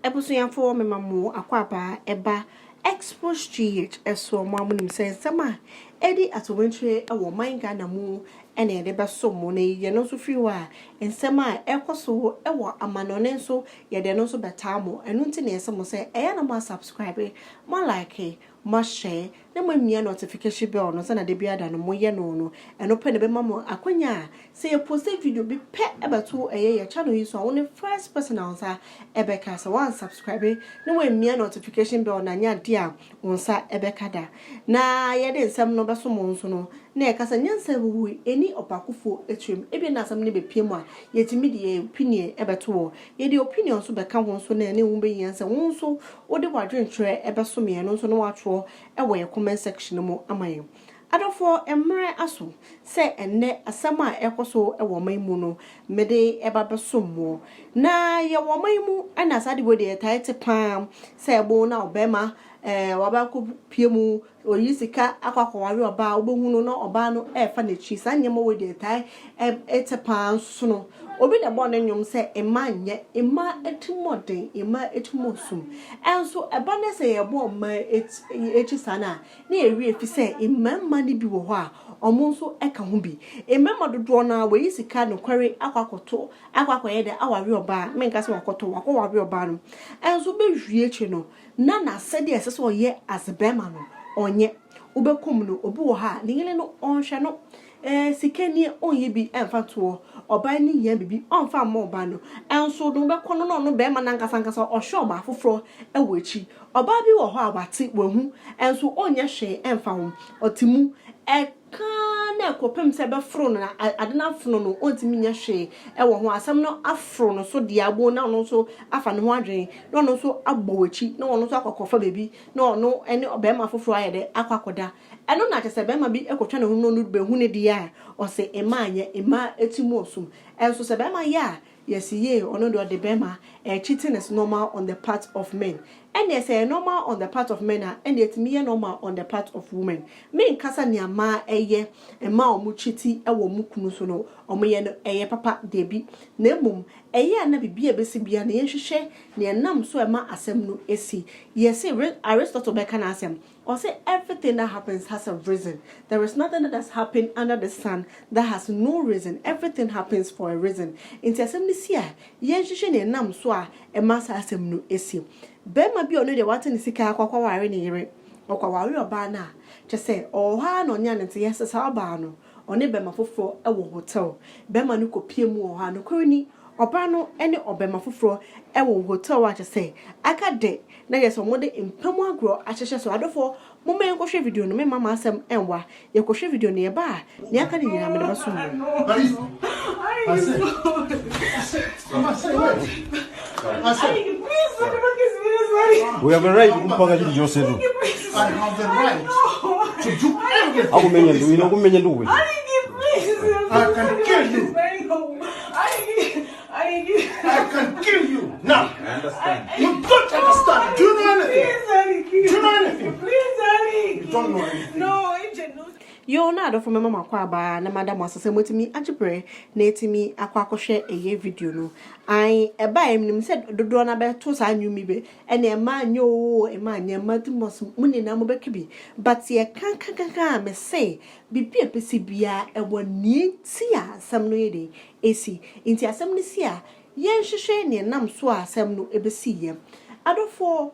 ebusuyan for me mamu akwaba eba Xposed GH eso mo amunim sensama edi atowentwe ewo manga na mu ene ede beso mo na ye no so fi wa ensema ekoso ewo amanone nso ye de no so betamo enu nti na yesemo se eya na mo subscribe mo like mo share na mo mia notification bell no se na de bia da no mo ye no eno pe ne be mamo akwanya se ye post video bi pe ebeto eye ye channel yi so won first person answer ebeka so one subscribe na mo mia notification bell na nya dia wonsa ebeka da na ye de nsem no beso mo nso no na e kasa nyansa wuwu eni opakufo etwem ebi na asam ne bepiem a yetimi de opinion ebeto ye de opinion so beka ho so na ne wo be yansa won so wo de wadwentre ebeso me no so no watwo ewo ye comment section mo amaye adofo emre aso se enne asama ekoso ewo maimu no mede eba besomo na ye wo maimu ana sade bo de taite pam se ebo na obema waba ko piemu oyisika akwakowari oba obohunu no oba no fa na chi sanyema we de tai etepam so no obi na bo nyom se emanye ema etumoden ema etumosum enso eba ne se ye bo ma echi sana na ewi efi se emma ni bi wo ho a omo nso eka ho bi emma dodo na we yisika no kware akwakoto akwakoye de awari oba menka se wakoto wakowari oba no enso be hwie echi no na sede esese oye asbema no onye ubekum no obi wo ha ne yele no onhwe no sikani onye bi emfa to oba ni ye bibi onfa ma oba no enso do be kono no be ma nankasa ohwe oba afoforo ewo echi oba bi wo ho abate wahu enso onye hwe emfa ho otimu na ekopem se be fro no na adena fro no ontimi nya hwe ewo ho asem no afro no so dia bo na no so afa no ho adwen no so agbowachi na no so akokofa bebi na no ene obema foforo ayede akwakoda eno na tese bema bi ekotwa ne ho no be hu ne dia o se emanye ema etimu osum enso se bema ya yes ye ono do de bema cheating is normal on the part of men and they say normal on the part of men and yet me normal on the part of women men kasa ni ama eye ema omu chiti ewo mu kunu so no omu ye no eye papa debi na emum eye na bibia besi bia na yenhwehwe na enam so ema asem no esi yes Aristotle be kana asem or say everything that happens has a reason. There is nothing that has happened under the sun that has no reason. Everything happens for a reason. In asem this year yenhwehwe na enam so a ema sa asem no esi bema bi ono de wate ni sika akwakwa ware ni yire okwaware oba na che se oha na onya ne te yesa sa oba no one bema foforo ewo hotel bema no kopie mu oha no kwani oba no ene obema foforo ewo hotel wa che se aka de na yeso mo dempamu agro ahyehye so adofo mo men ko hwe video no me mama asem enwa ye ko hwe video no ye ba ne aka ni nyina me de baso we have a right to panga di Joseph. I have the right to do everything. How many do you know? I can kill you. I can kill you now. I understand. You don't understand. Do you know anything? Please, Do you know anything? Please, Daddy. You don't know anything. No, AJ, no. yo na adofo me mama kwa ba na madam asese motimi agibre na etimi akwa akohwe eye video no ai eba emnim se dodo na be to sa anwumi be ene ema nyo ema nya matumos muni na mo bekibi but ye kan me say bibi epesi bia ewo nie ti asem no yede esi inti asem ni si a ye hwehwe ne nam so asem no ebesi ye adofo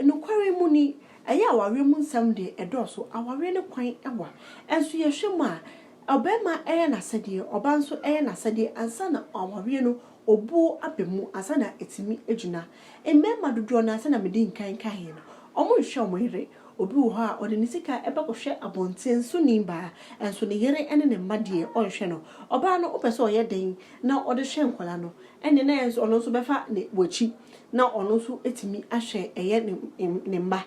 nukware muni aya aware mu nsam de edoso aware ne kwan ewa enso ye hwemu a obema eye na sade oba nso eye na sade ansa na aware no obu abemu ansa na etimi ejuna emema dodo na ansa na mede nkan kan he no omo hwe omo yire obi wo ha ode ne sika ebekohwe abonten so nimba enso ne yere ene ne mmade onhwe no oba no opese oye den na ode hwe nkola no ene na enso ono so befa ne wachi na ono so etimi ahwe eye ne mba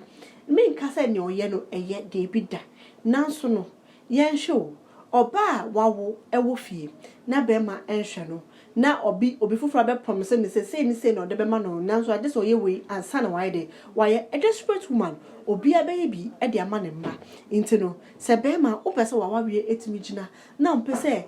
me nkasa ne oye no eye de bi da nanso no yenhwe oba wawo ewo fie na be ma enhwe no na obi fufura be promise me say ni say no de be ma no nanso ade so oye we ansa na why a desperate woman obi abeye bi e de ama ne mba nti no se be ma opese wawawe etimi gina na mpese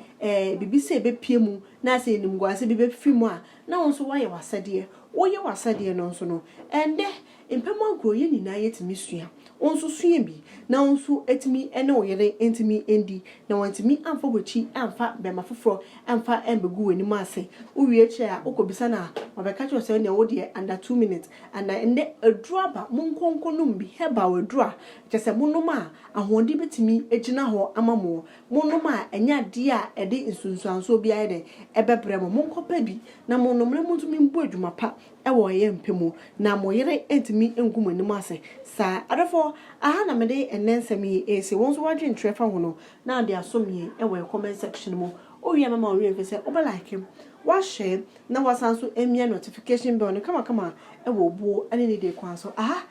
bibi se be pie mu na se nimguase bi be fi mu a na won so waye wasade woye wasade no nso no ende impema nkro ye nyina yetimi sua onso sua bi na onso etimi ene oyere entimi endi na wantimi amfa gwachi amfa bema foforo amfa embegu wani ase uwie che a okobisa na obeka che ose ne wode under 2 minutes and ende adruaba monkonkonum bi heba wadrua chese monoma ahonde betimi egina ho amamo monoma enya de a ede insunsuanso bi ayede ebebremo monkopa bi na monomre mutumi mbu adwuma pa ewo ye mpemu na moyere entimi engumani ase sa adafo aha na mede enensemi ese wonso wadwe ntrefa hono na de asomye ewo comment section mu owie mama owie fese obalike wa share na wasanso emia notification bell no kama ewo buo ane ne de kwanso aha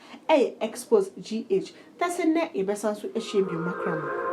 Xposed GH that's ne ebesanso ehye bi makram